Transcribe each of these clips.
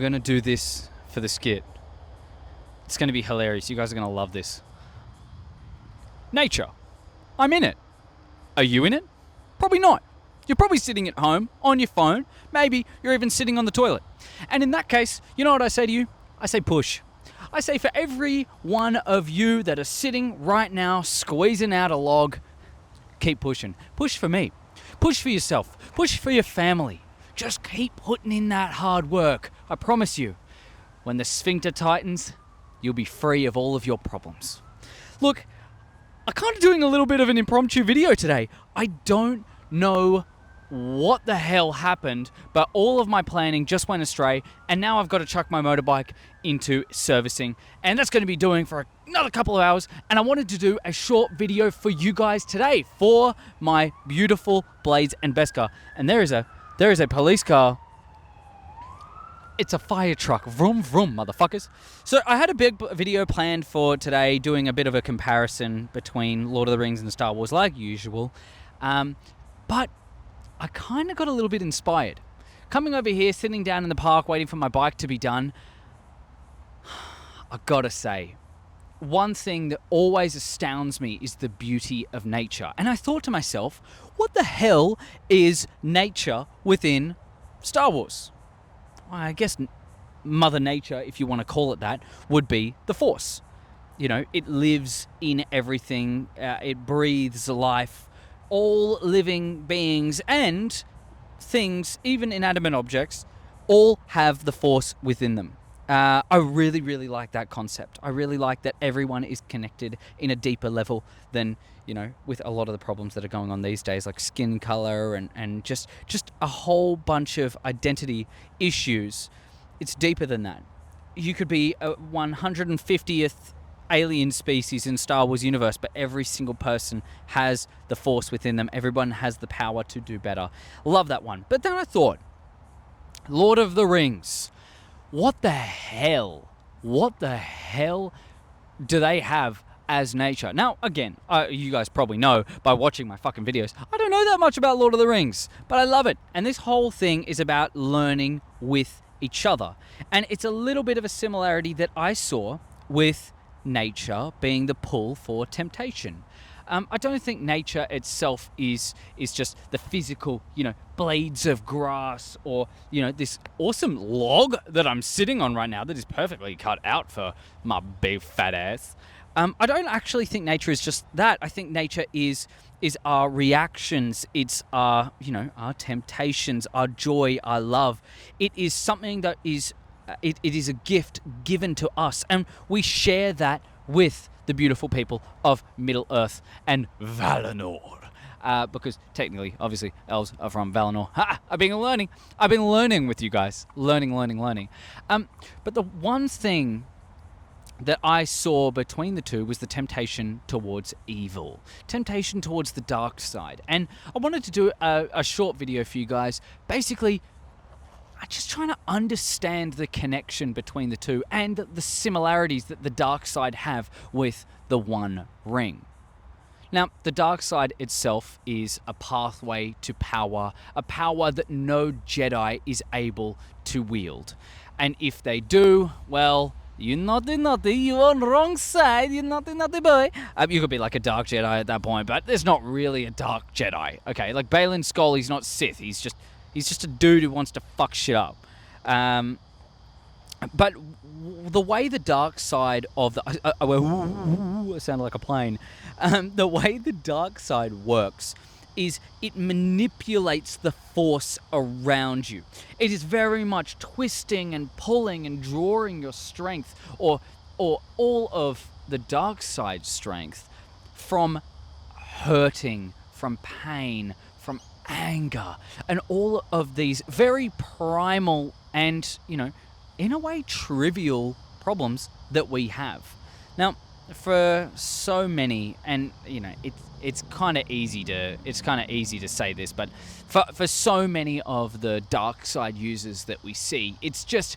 going to do this for the skit. It's going to be hilarious. You guys are going to love this. Nature. I'm in it. Are you in it? Probably not. You're probably sitting at home on your phone. Maybe you're even sitting on the toilet. And in that case, you know what I say to you? I say push. I say for every one of you that are sitting right now squeezing out a log, keep pushing. Push for me. Push for yourself. Push for your family. Just keep putting in that hard work. I promise you, when the sphincter tightens, you'll be free of all of your problems. Look, I'm kind of doing a little bit of an impromptu video today. I don't know what the hell happened, but all of my planning just went astray, and now I've got to chuck my motorbike into servicing, and that's going to be doing for another couple of hours. And I wanted to do a short video for you guys today for my beautiful Blades and BESKAR. And there is a police car. It's a fire truck. Vroom, vroom, motherfuckers. So I had a big video planned for today, doing a bit of a comparison between Lord of the Rings and Star Wars, like usual. But I kind of got a little bit inspired. Coming over here, sitting down in the park, waiting for my bike to be done, I gotta say, one thing that always astounds me is the beauty of nature. And I thought to myself, what the hell is nature within Star Wars? Well, I guess Mother Nature, if you want to call it that, would be the Force. You know, it lives in everything. It breathes life. All living beings and things, even inanimate objects, all have the Force within them. I really, really like that concept. I really like that everyone is connected in a deeper level than, you know, with a lot of the problems that are going on these days, like skin color and just a whole bunch of identity issues. It's deeper than that. You could be a 150th alien species in Star Wars universe, but every single person has the Force within them. Everyone has the power to do better. Love that one. But then I thought, Lord of the Rings, what the hell do they have as nature? Now, again, you guys probably know by watching my fucking videos, I don't know that much about Lord of the Rings, but I love it. And this whole thing is about learning with each other. And it's a little bit of a similarity that I saw with nature being the pull for temptation. I don't think nature itself is just the physical, you know, blades of grass or, you know, this awesome log that I'm sitting on right now that is perfectly cut out for my big fat ass. I don't actually think nature is just that. I think nature is our reactions. It's our, you know, our temptations, our joy, our love. It is something that is it is a gift given to us, and we share that with the beautiful people of Middle-earth and Valinor. Because technically, obviously, elves are from Valinor. I've been learning with you guys. Learning. But the one thing that I saw between the two was the temptation towards evil. Temptation towards the dark side. And I wanted to do a short video for you guys. Basically, I'm just trying to understand the connection between the two and the similarities that the dark side have with the One Ring. Now, the dark side itself is a pathway to power, a power that no Jedi is able to wield. And if they do, well, you naughty, you're on the wrong side, you naughty boy. You could be like a dark Jedi at that point, but there's not really a dark Jedi, okay? Like Balin Skoll, he's not Sith, he's just a dude who wants to fuck shit up. But the way the dark side of the... it sounded like a plane. The way the dark side works is it manipulates the force around you. It is very much twisting and pulling and drawing your strength, or all of the dark side strength, from hurting, from pain, from anger, and all of these very primal and, you know, in a way trivial problems that we have. Now, for so many, and you know, it's kind of easy to say this, but for so many of the dark side users that we see, it's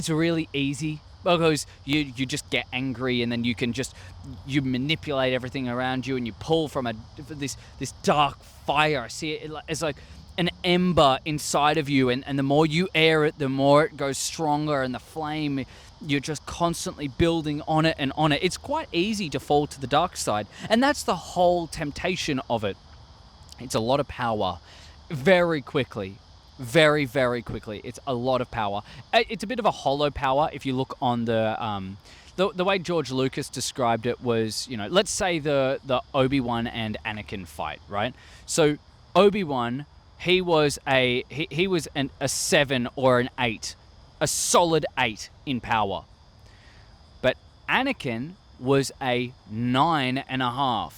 really easy, because you just get angry, and then you manipulate everything around you, and you pull from this dark fire. I see it as like an ember inside of you, and the more you air it, the more it goes stronger, and the flame, you're just constantly building on it and on it. It's quite easy to fall to the dark side, and that's the whole temptation of it. It's a lot of power very quickly. Very, very quickly. It's a lot of power. It's a bit of a hollow power. If you look on the way George Lucas described it was, let's say the Obi-Wan and Anakin fight, right? So Obi-Wan, he was a 7 or an 8, a solid 8 in power. But Anakin was a 9.5,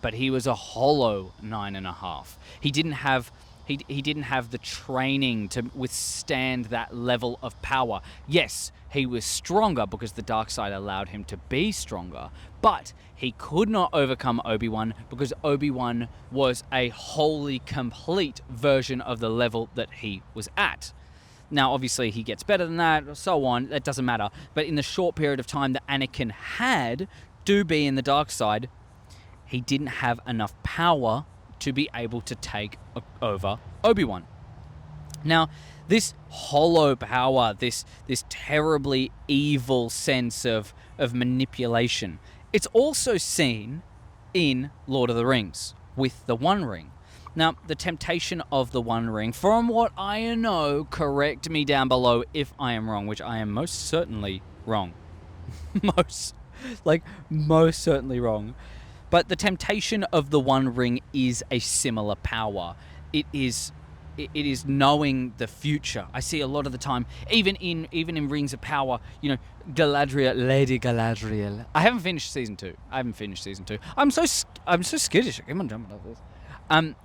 but he was a hollow 9.5. He didn't have the training to withstand that level of power. Yes, he was stronger because the dark side allowed him to be stronger, but he could not overcome Obi-Wan because Obi-Wan was a wholly complete version of the level that he was at. Now, obviously, he gets better than that, so on. That doesn't matter. But in the short period of time that Anakin had to be in the dark side, he didn't have enough power to be able to take over Obi-Wan. Now, this hollow power, this terribly evil sense of manipulation, it's also seen in Lord of the Rings with the One Ring. Now, the temptation of the One Ring, from what I know, correct me down below if I am wrong, which I am most certainly wrong. most certainly wrong. But the temptation of the One Ring is a similar power. It is knowing the future. I see a lot of the time, even in Rings of Power, Lady Galadriel. I haven't finished season 2. I'm so skittish. Come on, jump off this. I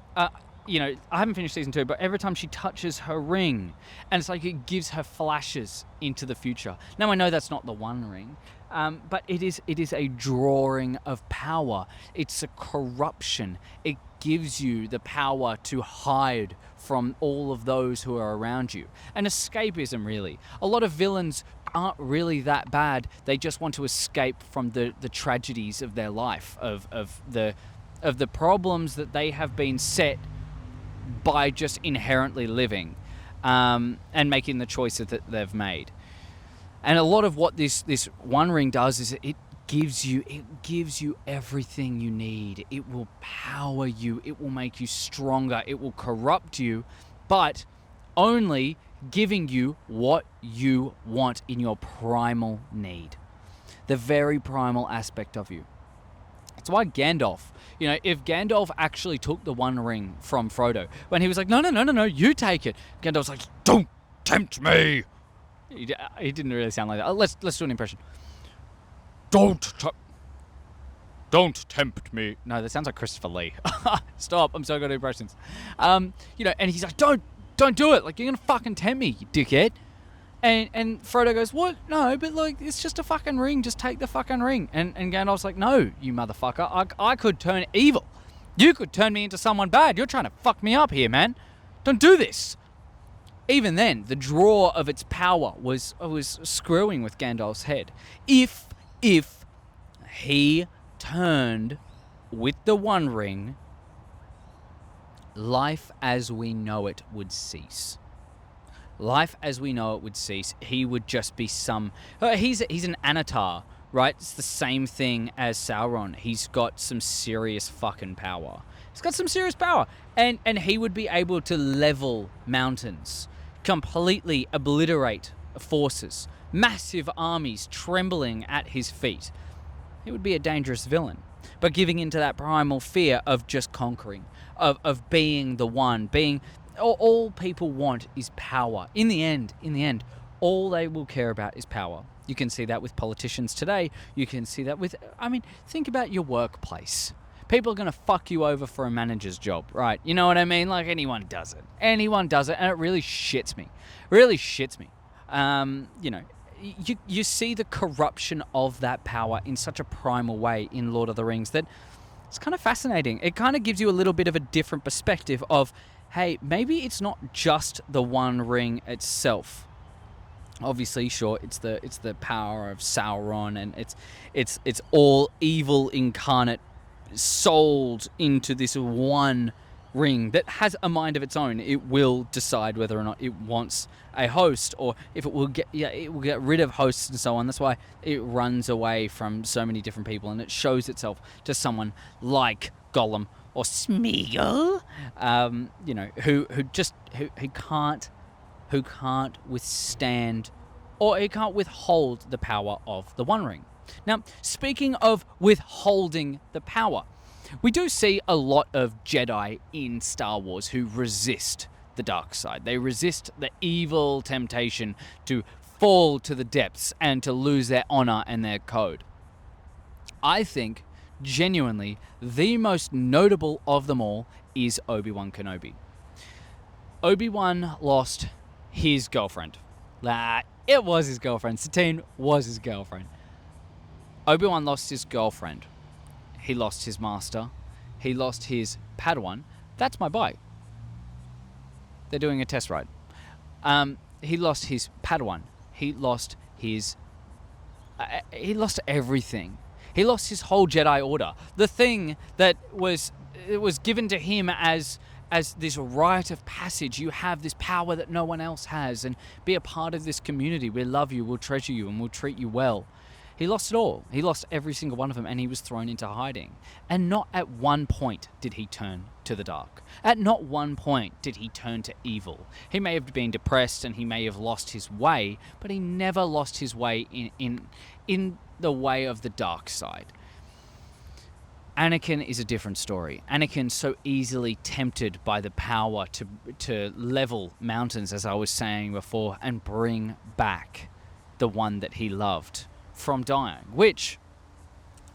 haven't finished season 2, but every time she touches her ring, and it's like it gives her flashes into the future. Now I know that's not the One Ring, but it is a drawing of power. It's a corruption. It gives you the power to hide from all of those who are around you. An escapism, really. A lot of villains aren't really that bad. They just want to escape from the tragedies of their life, of the problems that they have been set by just inherently living, and making the choices that they've made. And a lot of what this One Ring does is it gives you everything you need. It will power you. It will make you stronger. It will corrupt you, but only giving you what you want in your primal need. The very primal aspect of you. That's why Gandalf, if Gandalf actually took the One Ring from Frodo, when he was like, no, you take it. Gandalf's like, don't tempt me. He didn't really sound like that. Let's do an impression. Don't tempt me. No, that sounds like Christopher Lee. Stop. I'm so good at impressions. And he's like, don't do it. Like, you're gonna fucking tempt me, you dickhead. And Frodo goes, what? No, but it's just a fucking ring. Just take the fucking ring. And Gandalf's like, no, you motherfucker. I could turn evil. You could turn me into someone bad. You're trying to fuck me up here, man. Don't do this. Even then, the draw of its power was screwing with Gandalf's head. If he turned with the One Ring, life as we know it would cease. Life as we know it would cease. He would just be he's an Anatar, right? It's the same thing as Sauron. He's got some serious fucking power. He's got some serious power. And he would be able to level mountains, completely obliterate forces, massive armies trembling at his feet. He would be a dangerous villain. But giving into that primal fear of just conquering, of being the one, all people want is power. In the end, all they will care about is power. You can see that with politicians today. You can see that think about your workplace. People are going to fuck you over for a manager's job, right? You know what I mean? Like, anyone does it, and it really shits me. You see the corruption of that power in such a primal way in Lord of the Rings that it's kind of fascinating. It kind of gives you a little bit of a different perspective of, hey, maybe it's not just the One Ring itself. Obviously, sure, it's the power of Sauron, and it's all evil incarnate, sold into this one ring that has a mind of its own. It will decide whether or not it wants a host, or if it will get rid of hosts and so on. That's why it runs away from so many different people, and it shows itself to someone like Gollum or Smeagol, who can't withstand, or he can't withhold the power of the One Ring. Now, speaking of withholding the power, we do see a lot of Jedi in Star Wars who resist the dark side. They resist the evil temptation to fall to the depths and to lose their honor and their code. I think, genuinely, the most notable of them all is Obi-Wan Kenobi. Obi-Wan lost his girlfriend. It was his girlfriend. Satine was his girlfriend. Obi-Wan lost his girlfriend. He lost his master. He lost his Padawan. That's my bike. They're doing a test ride. He lost his Padawan. He lost everything. He lost his whole Jedi Order. The thing that was given to him as this rite of passage. You have this power that no one else has, and be a part of this community. We love you, we'll treasure you, and we'll treat you well. He lost it all. He lost every single one of them, and he was thrown into hiding. And not at one point did he turn to the dark. At not one point did he turn to evil. He may have been depressed and he may have lost his way, but he never lost his way in the way of the dark side. Anakin is a different story. Anakin so easily tempted by the power to level mountains, as I was saying before, and bring back the one that he loved from dying, which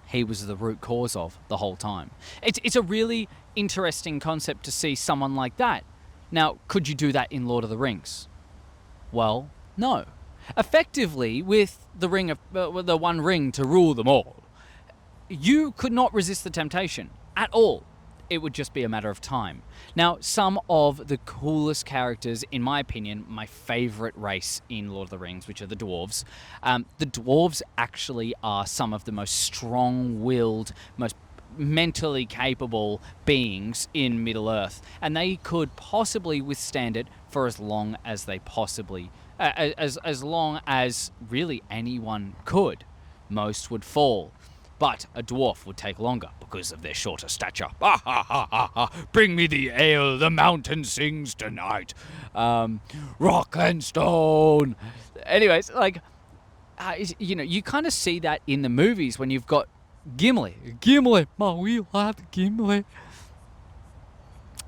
he was the root cause of the whole time. It's a really interesting concept to see someone like that. Now, could you do that in Lord of the Rings? Well, no. Effectively, with the One Ring to rule them all, you could not resist the temptation at all. It would just be a matter of time. Now, some of the coolest characters, in my opinion, my favorite race in Lord of the Rings, which are the dwarves. The dwarves actually are some of the most strong-willed, most mentally capable beings in Middle-earth, and they could possibly withstand it for as long as they possibly, as long as really anyone could. Most would fall. But a dwarf would take longer because of their shorter stature. Ha ha ha ha ha! Bring me the ale, the mountain sings tonight. Rock and stone. Anyways, you kind of see that in the movies when you've got Gimli, my wee lad Gimli.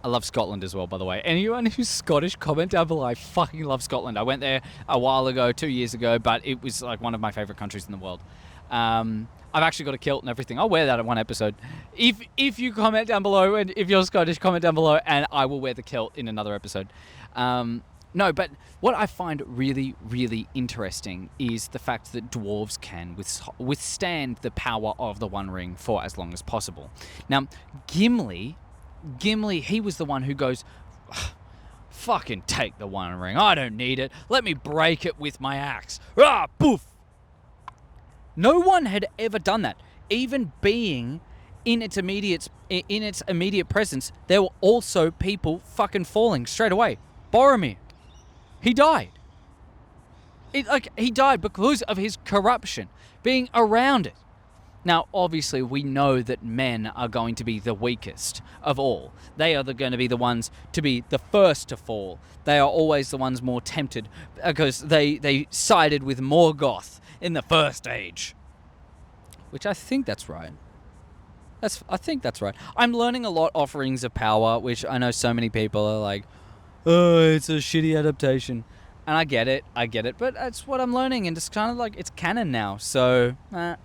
I love Scotland as well, by the way. Anyone who's Scottish, comment down below. I fucking love Scotland. I went there a while ago, 2 years ago, but it was like one of my favorite countries in the world. I've actually got a kilt and everything. I'll wear that in one episode. If you comment down below, and if you're Scottish, comment down below, and I will wear the kilt in another episode. No, but what I find really, really interesting is the fact that dwarves can withstand the power of the One Ring for as long as possible. Now, Gimli, he was the one who goes, fucking take the One Ring. I don't need it. Let me break it with my axe. Ah, poof. No one had ever done that. Even being in its immediate presence, there were also people fucking falling straight away. Boromir, he died. He died because of his corruption, being around it. Now, obviously, we know that men are going to be the weakest of all. They are going to be the ones to be the first to fall. They are always the ones more tempted because they sided with Morgoth in the First Age. Which I think that's right. I think that's right. I'm learning a lot off Rings of Power, which I know so many people are like, oh, it's a shitty adaptation. And I get it, but that's what I'm learning, and it's kind of like, it's canon now, so, so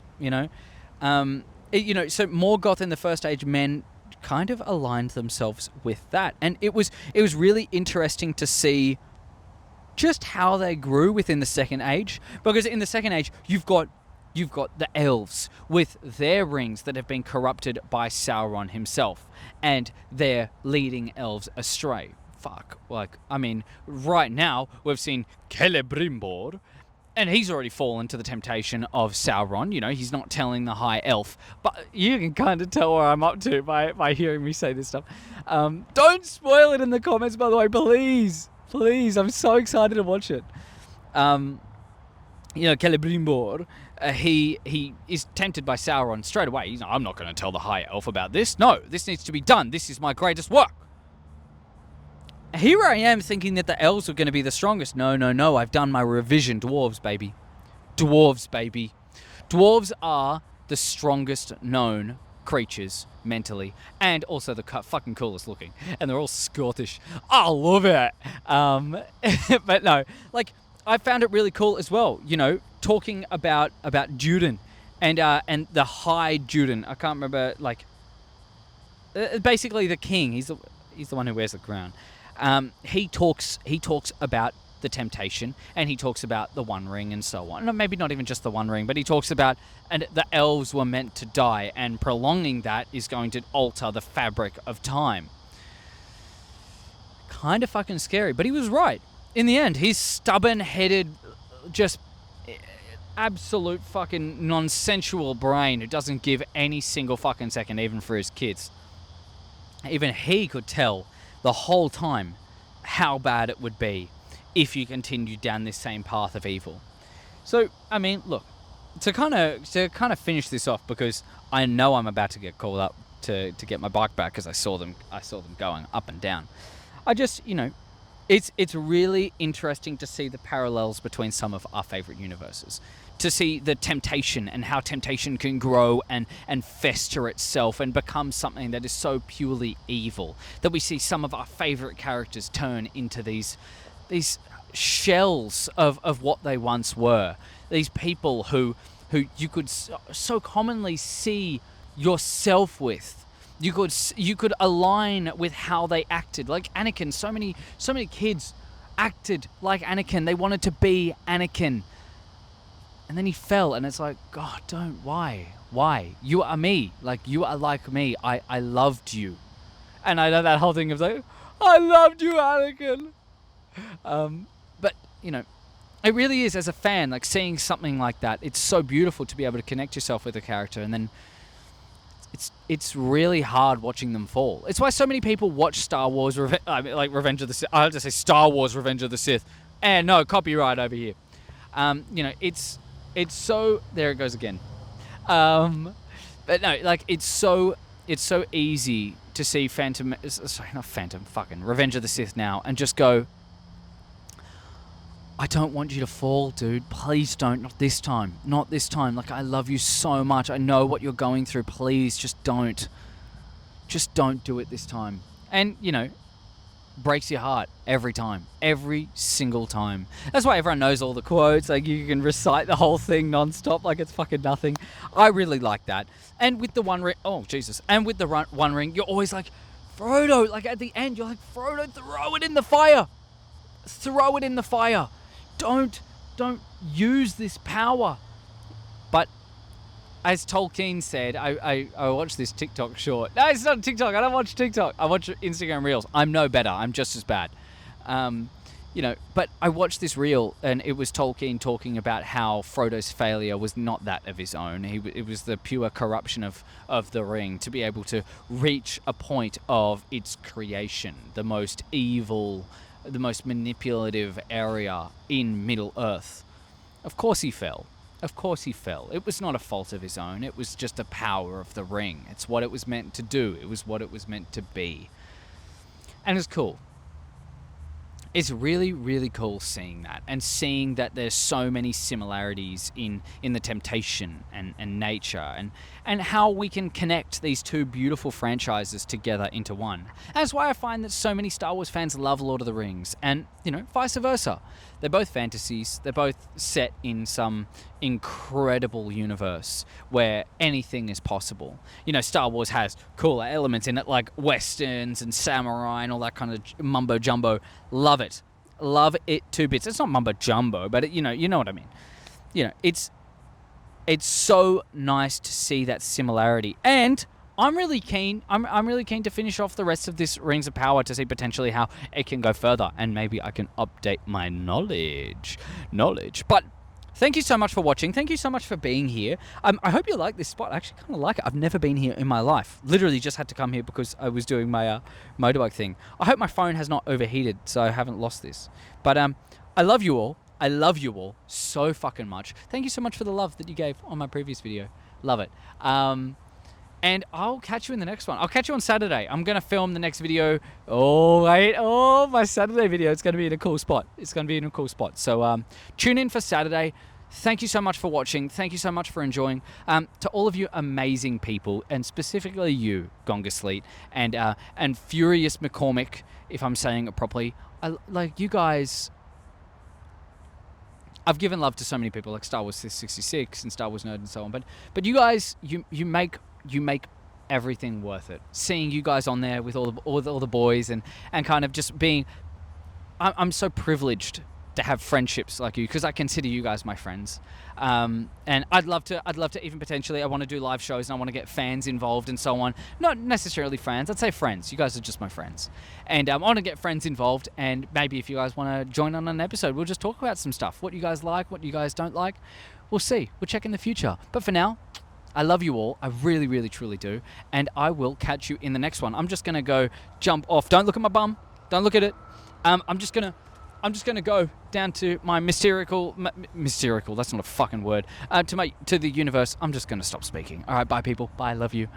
Morgoth in the First Age, men kind of aligned themselves with that, and it was really interesting to see just how they grew within the Second Age, because in the Second Age, you've got the elves with their rings that have been corrupted by Sauron himself, and they're leading elves astray. Right now, we've seen Celebrimbor, And he's already fallen to the temptation of Sauron. You know, he's not telling the High Elf. But you can kind of tell where I'm up to by hearing me say this stuff. Don't spoil it in the comments, by the way, please. Please, I'm so excited to watch it. Celebrimbor, he is tempted by Sauron straight away. He's like, I'm not going to tell the High Elf about this. No, this needs to be done. This is my greatest work. Here I am thinking that the elves were going to be the strongest. No. I've done my revision. Dwarves, baby. Dwarves are the strongest known creatures mentally, and also the fucking coolest looking. And they're all Scottish. I love it. But no, like, I found it really cool as well. You know, talking about Durin and the High Durin. I can't remember, like, basically the king. He's the one who wears the crown. He talks about the temptation, and he talks about the One Ring and so on. No, maybe not even just the One Ring, but he talks about, and the elves were meant to die, and prolonging that is going to alter the fabric of time. Kind of fucking scary, but he was right. In the end, his stubborn-headed, just absolute fucking nonsensual brain who doesn't give any single fucking second, even for his kids. Even he could tell the whole time how bad it would be if you continued down this same path of evil. So, I mean, look, to kind of finish this off, because I know I'm about to get called up to get my bike back, because I saw them going up and down. I just, you know, it's really interesting to see the parallels between some of our favorite universes. To see the temptation and how temptation can grow and fester itself and become something that is so purely evil, that we see some of our favorite characters turn into these shells of what they once were. These people who you could so commonly see yourself with. You could align with how they acted. Like Anakin, so many kids acted like Anakin. They wanted to be Anakin. And then he fell, and it's like, God, don't, why? You are me. Like, you are like me. I loved you. And I know that whole thing of like, I loved you, Anakin. But, you know, it really is, as a fan, like, seeing something like that, it's so beautiful to be able to connect yourself with a character, and then it's really hard watching them fall. It's why so many people watch Star Wars, Revenge of the Sith. I have to say Star Wars Revenge of the Sith. And no, copyright over here. You know, it's so, there it goes again. But no, like, it's so easy to see Revenge of the Sith now, and just go, I don't want you to fall, dude. Please don't. Not this time. Like, I love you so much. I know what you're going through. Please, just don't. Just don't do it this time. And, you know, breaks your heart every time. Every single time. That's why everyone knows all the quotes. Like, you can recite the whole thing non-stop like it's fucking nothing. I really like that. And with the One Ring... Oh, Jesus. And with the One Ring, you're always like, Frodo, like, at the end, you're like, Frodo, throw it in the fire. Throw it in the fire. Don't use this power. But as Tolkien said, I watched this TikTok short. No, it's not TikTok. I don't watch TikTok. I watch Instagram Reels. I'm no better. I'm just as bad. You know, but I watched this reel, and it was Tolkien talking about how Frodo's failure was not that of his own. It was the pure corruption of the ring to be able to reach a point of its creation, the most evil, the most manipulative area in Middle-earth. Of course he fell. It was not a fault of his own. It was just the power of the ring. It's what it was meant to do. It was what it was meant to be. And it's cool. It's really, really cool seeing that, and seeing that there's so many similarities in the temptation and nature, and how we can connect these two beautiful franchises together into one. That's why I find that so many Star Wars fans love Lord of the Rings, and, you know, vice versa. They're both fantasies. They're both set in some incredible universe where anything is possible. You know, Star Wars has cooler elements in it, like westerns and samurai and all that kind of mumbo jumbo. Love it. Love it to bits. It's not mumbo jumbo, but you know what I mean. You know, it's so nice to see that similarity. And I'm really keen. I'm really keen to finish off the rest of this Rings of Power to see potentially how it can go further, and maybe I can update my knowledge. But Thank you so much for watching. Thank you so much for being here. I hope you like this spot. I actually kind of like it. I've never been here in my life. Literally just had to come here because I was doing my motorbike thing. I hope my phone has not overheated so I haven't lost this. But I love you all. I love you all so fucking much. Thank you so much for the love that you gave on my previous video. Love it. And I'll catch you in the next one. I'll catch you on Saturday. I'm going to film the next video. Oh, wait. Oh, my Saturday video. It's going to be in a cool spot. It's going to be in a cool spot. So tune in for Saturday. Thank you so much for watching. Thank you so much for enjoying. To all of you amazing people, and specifically you, Gongasleet, and Furious McCormick, if I'm saying it properly. Like, you guys... I've given love to so many people, like Star Wars 66 and Star Wars Nerd and so on. But you guys, you make everything worth it. Seeing you guys on there with all the boys and kind of just being, I'm so privileged to have friendships like you, because I consider you guys my friends. And I'd love to even potentially, I want to do live shows and I want to get fans involved and so on. Not necessarily fans, I'd say friends. You guys are just my friends. And I want to get friends involved, and maybe if you guys want to join on an episode, we'll just talk about some stuff. What you guys like, what you guys don't like. We'll see. We'll check in the future. But for now, I love you all. I really, really, truly do. And I will catch you in the next one. I'm just going to go jump off. Don't look at my bum. Don't look at it. I'm just going to go down to my mystical, that's not a fucking word, to the universe. I'm just going to stop speaking. All right, bye people. Bye, love you.